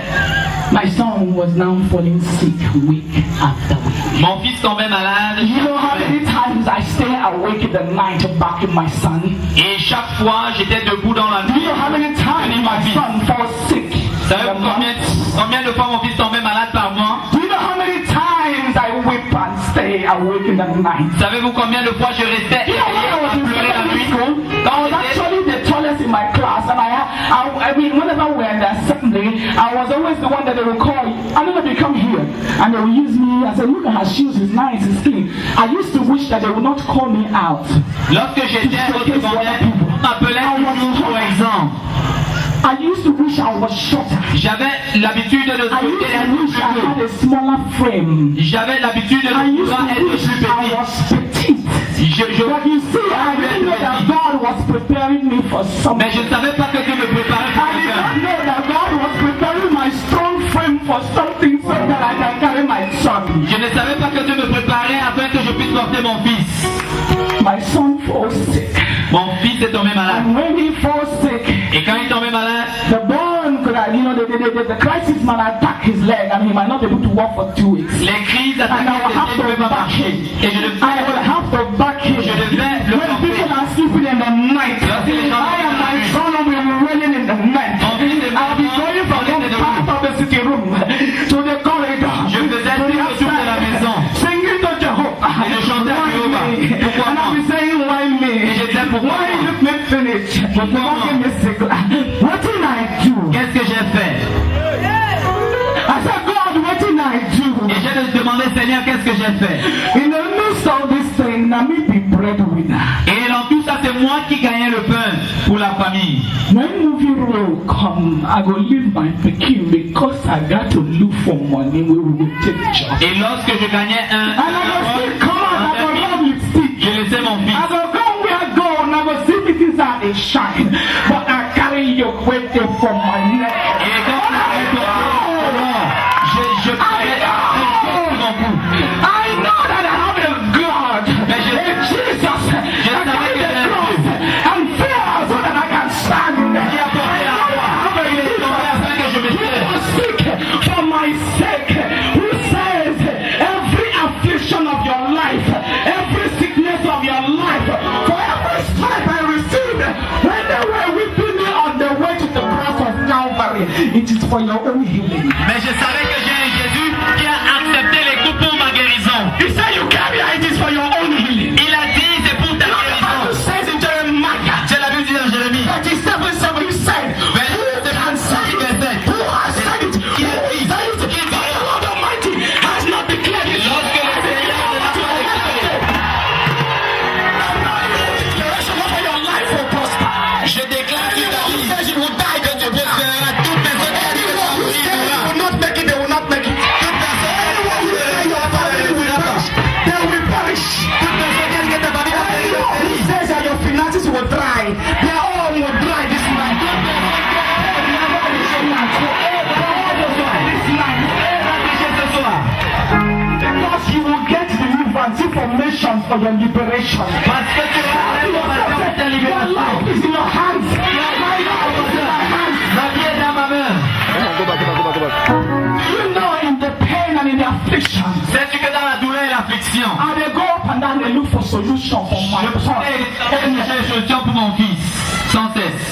my son was now falling sick week after week. mon fils tombait malade. You know how many times I stay awake in the night to back in my son? Et chaque fois, j'étais debout dans la Do nuit. you know how many times my son falls sick? Savez-vous combien de fois mon fils tombait malade par mois? Do you know how many times I weep and stay awake in the night? Savez-vous combien de fois je restais You know, when I was in pleurer la secondary nuit? school, I was actually the tallest in my class, and I mean, whenever we were in the assembly, I was always the one that they would call. Anunobi, come here, and they would use me. I said, look at her shoes, it's nice, it's clean. I used to wish that they would not call me out. Lorsque j'étais au secondaire, on m'appelait toujours pour exemple. I used to wish I was shorter. J'avais l'habitude de I used sauter to wish I had a smaller frame. J'avais l'habitude de I used pouvoir to être wish plus I petit. was petite. But you see, I didn't know that God was preparing me for something. Mais je ne savais pas que Dieu me préparait pour I did not quelqu'un. know that God was preparing my strong frame for something so that I can carry my son. Je ne savais pas que Dieu me préparait afin que je puisse porter mon fils. My son falls sick. Mon fils est tombé malade. And when he falls sick, Et quand il est tombé malade, the burn could have, the crisis might attack his leg and he might not be able to walk for 2 weeks. les crises And I will attaquaient have ses pieds, je ne to pouvais pas back marcher. him. Et je I devais will have to back him. Je devais le When porter. people are sleeping in the night, I and my son will be running in the night. I'll be going from one part of the city room to the corridor. Je faisais tout le tour de la maison. Singing to Jehovah. Et je chantais à Jéhovah. Pourquoi And I'll be saying, why me? Et je disais pourquoi Why moi? you make finish? Pourquoi Why moi? give me sickle? What did I do? Qu'est-ce que j'ai fait? I said, God, what did I do? Et j'ai demandé, Seigneur, qu'est-ce que j'ai fait? In the midst of this thing, let me be breadwinner. Et dans tout ça, c'est moi qui gagnais le pain pour la famille. When movie role come, I go leave my pikin because I got to look for money. We will take job. Et lorsque je gagnais And I go still come on, I go love lipstick. je laissais mon fils. I go go where go, and I go see things that they shine. But I carry your weight from my neck. Et quand je prenais mon cou. I know that I have a God. Mais je- a Jesus. I carry the cross and fear so that I can stand. Qui a porté la croix. Il est tombé afin que je me Who tire. was sick for my sake? Who says every affliction of your life, every sickness of your life, for every stripe I received when they were whipping me on the way to the cross of Calvary, it is for your own healing. Mais je savais que j'ai un Jésus qui a accepté les coups pour ma guérison. He said you carry it is for your own healing. Il a dit, c'est pour ta The Bible guérison. says in Jeremiah C'est la Bible dit dans Jérémie. 37:7, he said, who can say it? Who has said it? Who is it? The Lord Almighty has not declared it. Lorsque le Seigneur de la gloire est créé, Declaration over your life will prosper. je déclare que ta vie Says you will die, then you will die. sera toute personne qui Anyone who says you vivra. will not make it, they will not make it. Toute personne Anyone who says your family will perish, they will perish. toute personne qui a dit que ta famille va Anyone who périr. says that your finances will dry, their own will dry this night. Ce soir. Because you will get deliverance, information for your liberation. Parce que tu auras l'information de ta Your libération. life is in your hands. My life is in my hands. Ma vie est dans ma main. You know, in the pain and in the affliction, Sais-tu que dans la douleur et l'affliction, and they go up and down, they look for solution for my je son. prenais des solutions pour mon fils, sans cesse.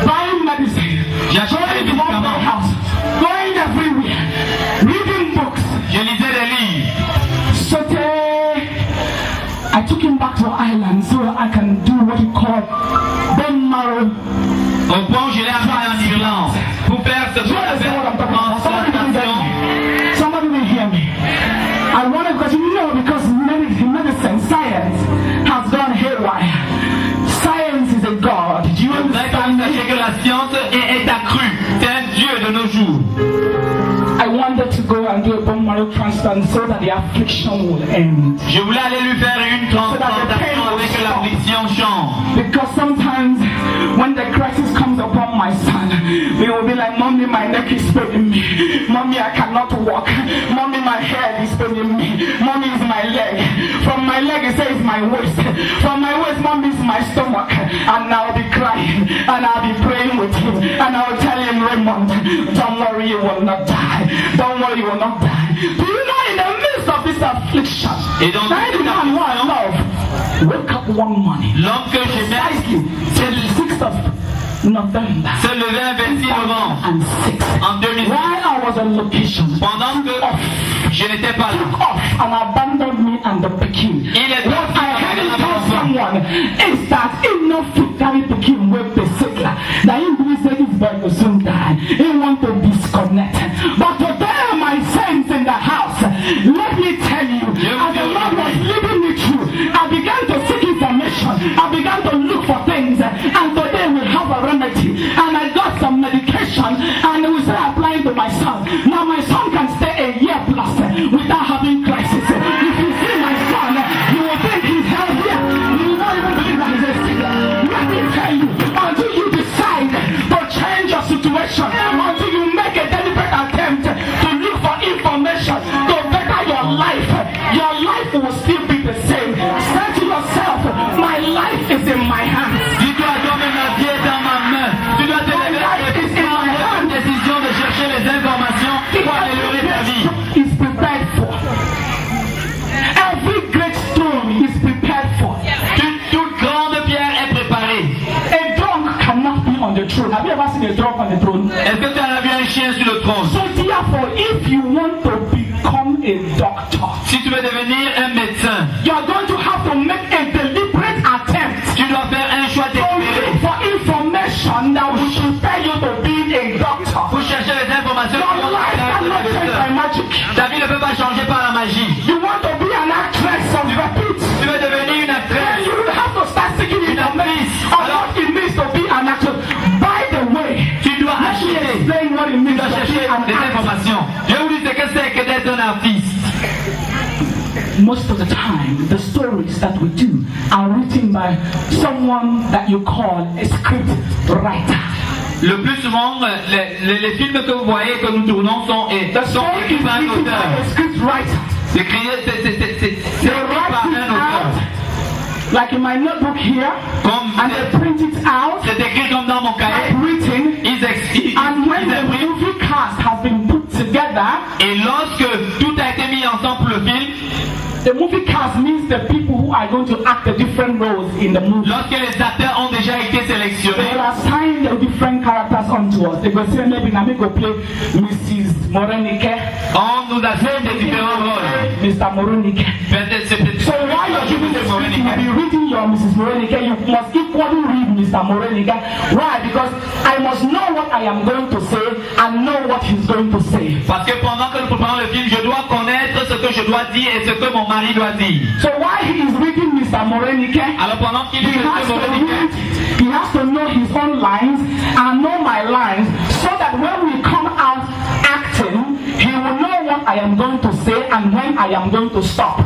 Buying medicine, J'achetais going des to one médicaments. house, going everywhere, reading books. Je lisais des livres. So I took him back to Ireland so I can do what he called bone marrow. Au point où je l'ai amené en Irlande pour faire ce Do you qu'on understand what I'm appelle talking about? Somebody didn't hear me. I wanted, because you know, because medicine, science has gone haywire. Science is a god. go and do a bone marrow transplant so that the affliction will end. Je voulais aller lui faire une transplantation avec que l'affliction change. Because sometimes when the crisis comes upon my son, he will be like, Mommy, my neck is paining me. Mommy, I cannot walk. Mommy, my head is paining me. Mommy is my leg. From my leg, it says my waist. From my waist, Mommy is my stomach. And I'll be crying. And I'll be praying with him. And I'll tell him, Raymond, don't worry, you will not die. Don't worry, you will not die. Do you know in the midst of this affliction, that man who I love, wake up one morning. L'homme que j'aimais, C'est le 6th of November. se levait un 26 novembre And 6. en 2006. While I was on location, Pendant que je n'étais pas là. off and abandoned me and the Pekin. Il est What I had to tell someone is that enough to carry Pekin with the sickle. That he really said this boy will soon die. He want to disconnect. But today my saints in the house, let me tell you, as the Lord was leading me through, I began to seek information. I began to look for things. And today we have a remedy. And I got some medication and we started applying to my son. Now my son can stay a year plus without having crisis. If you see my son, you will think he's healthier. You will not even believe that he's a sicker. Let me tell you, until you decide to change your situation, until you make a deliberate attempt to look for information to better your life will still be the same. Say to yourself, my life is in my hands. Dis-toi, toi-même, la vie est dans ma main. Tu dois te lever et prendre la décision de chercher les informations pour améliorer ta vie. Is prepared for. Every great stone is prepared for. Toute grande pierre est préparée. A drunk cannot be on the throne. Have you ever seen a drunk on the throne? Est-ce que tu as vu un chien sur le trône? So therefore, if you want to become a doctor, Si tu veux devenir un médecin, you are going to have to make a deliberate attempt tu dois faire un choix to délibéré look for information that will prepare you to be a doctor. pour chercher les informations. Your life cannot change by magic. Ta vie ne peut pas changer par la magie. You want to be an actress of repeat. Tu veux devenir une Then actrice. you will have to start seeking information on what it means to be an actor. By the way, Tu dois let me acheter. explain what it Tu means dois to be chercher an des actor. informations. Je vous dis ce que c'est que d'être un artiste. Most of the time, the stories that we do are written by someone that you call a script writer. Le plus souvent, les films que vous voyez que nous tournons sont The story is écrits par un written by auteur. a script writer. C'est écrit They par write un it auteur. out, like in my notebook here, Comme and they print it out, c'est écrit comme dans mon like cahier. written. Ils And when the impriment. movie cast has been put together, Et lorsque tout a été mis ensemble pour le film, the movie cast means the people who are going to act the different roles in the movie. lorsque les acteurs ont déjà été They sélectionnés, will assign the different characters onto us. They will say, maybe Nami go play Mrs. Morenike, on nous assigne des différents rôles. Mr. Morenike. Peut-être c'est peut-être So while you're giving the script, you will be reading your Mrs. Morenike, you must equally read Mr. Morenike. Why? Because I must know what I am going to say and know what he's going to say. Parce que pendant que nous préparons le film, je dois connaître ce que je dois dire et ce que mon mari doit dire. So while he is reading Mr. Morenike, Alors pendant qu'il he lit has le to film, read, he has to know his own lines and know my lines, so that when we come out acting, he will know what I am going to say and when I am going to stop.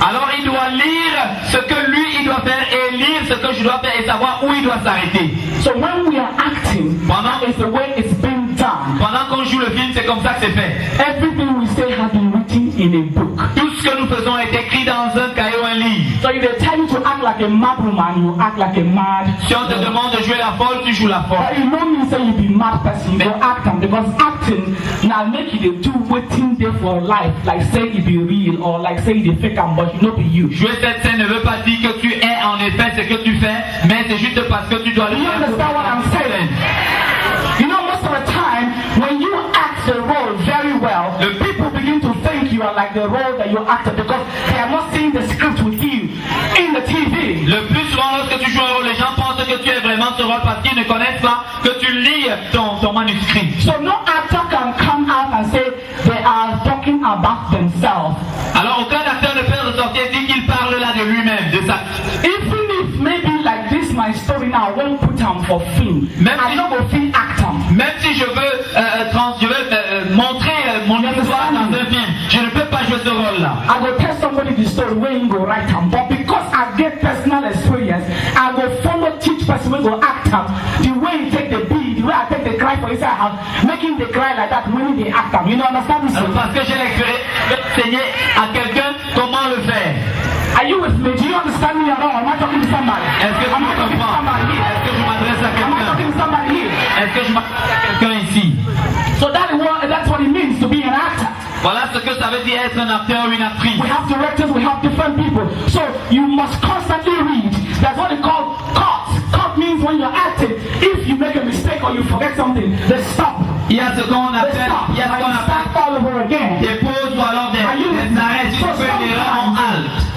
alors il doit lire ce que lui il doit faire et lire ce que je dois faire et savoir où il doit s'arrêter. So when we are acting, that is the way it's been done. Pendant qu'on joue le film, c'est comme ça que c'est fait. Everything we say has been written in a book. Tout ce que nous faisons est écrit dans un cahier ou un livre. So if they tell you to act like a mad woman, you act like a mad. Si on te demande de jouer la folle, tu joues la folle. But you know me say you be mad person, you go acting, because acting now make you dey do wetin dey for life, like say it be real or like say it dey fake am, but you no be you. Jouer cette scène ne veut pas dire que tu es en effet ce que tu fais, mais c'est juste parce que tu dois le You faire. understand what I'm saying? You know, most of the time when you act the role very well, the people begin to think you are like the role that you acted because they are not seeing the script with you in the TV. Le plus souvent lorsque tu joues un rôle, les gens pensent que tu es vraiment ce rôle parce qu'ils ne connaissent pas que tu lis ton manuscrit. So no actor can come out and say they are talking about themselves. Alors aucun acteur ne peut ressortir et dire qu'il parle là de lui-même, de ça. Even if maybe like this my story now, I won't put them for film. I don't go film actor. Même si je veux, montrer mon histoire dans I go tell somebody the story where you go write them. But because I get personal experience, I go follow teach person where go act them. The way you take the beat, the way I take the cry for inside house, making the cry like that when they act them. You know, understand me? Parce que j'ai l'expérience d'enseigner à quelqu'un comment le faire. Are you with me? Do you understand me at all? Am I talking to somebody? Est-ce que je me comprends? Est-ce que je m'adresse à Am I talking to quelqu'un? somebody here? Est-ce que je m'adresse à quelqu'un ici? So that's what it means to be an actor. Voilà ce que ça veut dire être un acteur ou une actrice. We have directors, we have different people. So you must constantly read. That's what they call cut. Cut means when you're acting, if you make a mistake or you forget something, they stop. Il y a ce qu'on They appelle, stop. il y a ce qu'on And you appelle start all over again. des pauses ou alors des arrêts. Si tu fais une erreur en halte.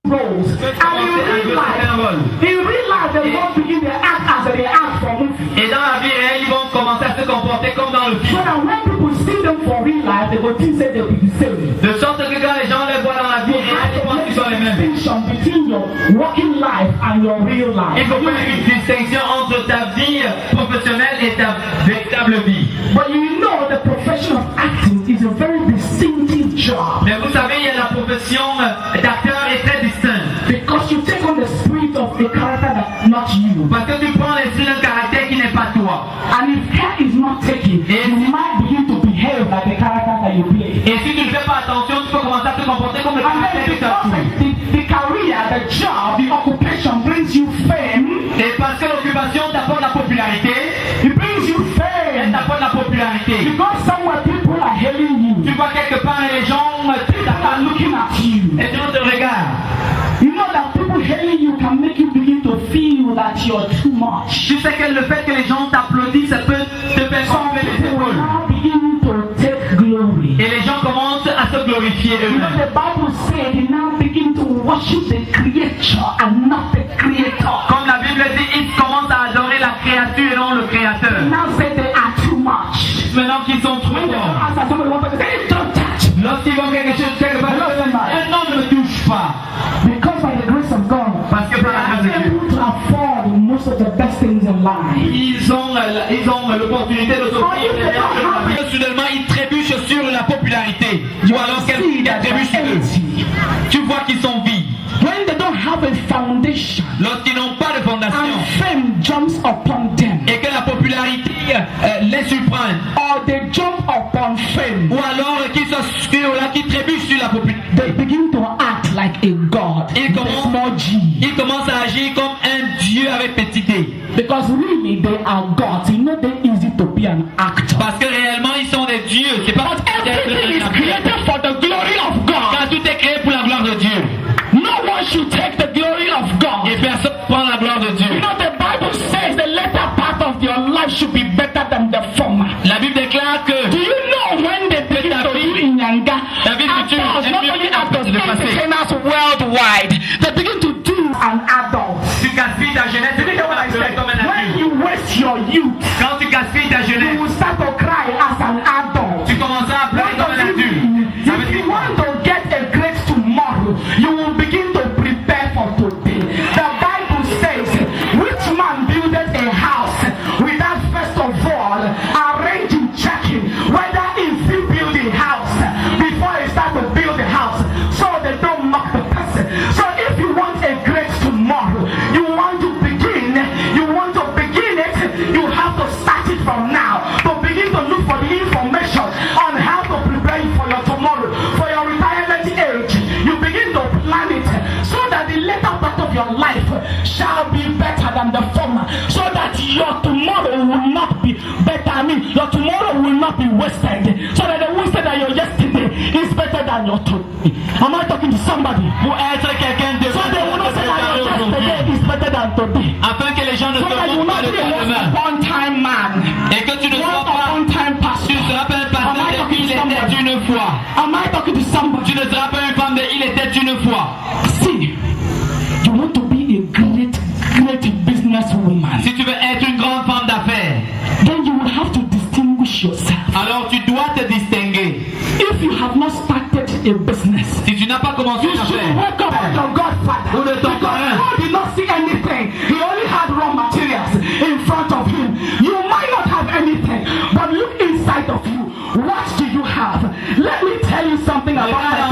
Roles. And in real life, they won't begin to act as they act for movie. Et dans la vie réelle, ils vont commencer à se comporter comme dans le So film. that when people see them for real life, they will think that they'll be the same. De sorte que quand les gens les voient dans la vie réelle, ils pensent qu'ils sont les mêmes. Distinction between your working life and your real life. Il faut faire une distinction entre ta vie professionnelle et ta véritable vie. But you know the profession of acting is a very distinctive job. Mais vous savez, il y a la profession d'acteur est très distincte. Because you take on the spirit of a character that's not you. Parce que tu prends l'esprit d'un caractère qui n'est pas toi. And if care is not taken, you might begin to behave like the character that you play. Et si tu ne fais pas attention, tu peux commencer à te comporter comme le And caractère then que tu as because the career, the job, the occupation brings you fame. Et parce que l'occupation t'apporte la popularité, It brings you elle fame. t'apporte la popularité. Because somewhere people are hailing you. Tu vois quelque part et les gens People are looking at you. et les gens te regardent. You know that people hailing you can make you begin to feel that you're too much. Tu sais que le fait que les gens t'applaudissent, ça peut te faire Some gonfler les people will épaules. now begin to take glory. Et les gens commencent à se glorifier You know, eux-mêmes. the Bible said they now begin to worship the creature and not the creator. Comme la Bible dit, ils commencent à adorer la créature et non le créateur. Now say they are too much. Maintenant qu'ils sont trop When they forts. ask somebody one person, say, don't touch. Lorsqu'ils vont quelque chose, quelque part, non, ne me touche pas. Because by the grace of God, Parce que par la grâce they de are Dieu, able to afford most of the best things in life. ils ont l'opportunité de s'offrir. Soudainement, ils trébuchent sur la popularité. Ou alors quelqu'un trébuche sur eux. Tu vois qu'ils sont vides. When they don't have a foundation, Lorsqu'ils n'ont pas de fondation. and fame jumps upon them, Et que la popularité les surprenne. or they jump upon fame, Ou alors qu'ils trébuchent sur la popularité. they begin to act like a god. Ils with a small g. commencent à agir comme un dieu avec petit d. Because really they are gods. It's not that easy to be an actor. Parce que réellement ils sont des dieux. C'est pas Everything is created for the glory of God. Quand tout est créé pour la gloire de Dieu. No one should take the glory of God. Et personne ne prend la gloire de Dieu. You know, the Bible says the latter part of your life should be better than the former. La Bible déclare que Do you know when they begin to do in Yanga? La vie future Actors, est not mieux only que actors, le passé. entertainers worldwide, they begin to do an adult. Tu gaspilles ta jeunesse, tu es comme un When adulte. you waste your youth, Quand tu gaspilles ta you jeunesse, will start to cry as an adult. tu commences à pleurer What comme does un it adulte. mean? Ça veut If dire you want to get a great tomorrow, you will begin to prepare for today. The Bible says, which man buildeth a house without first of all arranging, checking whether if he build a house before he start to build the house, so they don't mock the person. So if you want a great tomorrow, you want to begin it, you have to start it from now. To begin to look for the information on how to prepare you for your tomorrow, for your retirement age. You begin to plan it so that the later part of your life shall be better than the former, so that your tomorrow will not be better. Your tomorrow will not be wasted, so that the wisdom that your yesterday is better than your today. Am I talking to somebody? Pour être quelqu'un de So they will not say that your yesterday is better than today. afin que les gens ne So se that you will moquent pas not de be a toi demain. one-time man. Et que tu ne sois pas, One-time pastor. tu ne seras pas un Am I pasteur talking il to était somebody? une fois. Am I talking to somebody? Tu ne seras pas une femme de il était une fois. See, you want to be a great businesswoman. Si tu veux être une grande femme d'affaires, Then you will have to distinguish yourself. alors tu dois te distinguer. If you have not started a business, Si tu n'as pas commencé you une should affaire, wake up at your godfather. Ou de ton Because parrain. God did not see anything. He only had raw materials in front of him. You might not have anything, but look inside of you. What do you have? Let me tell you something about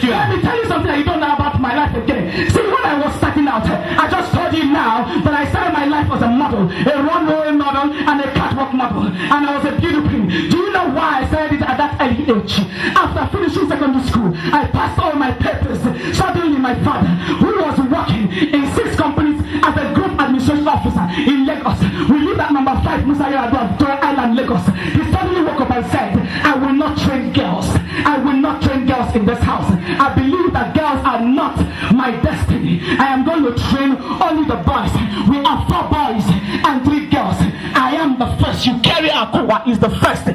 Let me tell you something that you don't know about my life again. See, when I was starting out, I just told you now that I started my life as a model, a runway model and a catwalk model, and I was a beauty queen. Do you know why I started it at that early age? After finishing secondary school, I passed all my papers. Suddenly my father, who was working in 6 companies as a group administration officer in Lagos, we live at number 5 Musaya Island, Lagos. He suddenly woke up and said, I will not train girls. I will not train girls in this house. I believe that girls are not my destiny. I am going to train only the boys. We are 4 boys and 3 girls. I am the first. Eucharia Anunobi is the first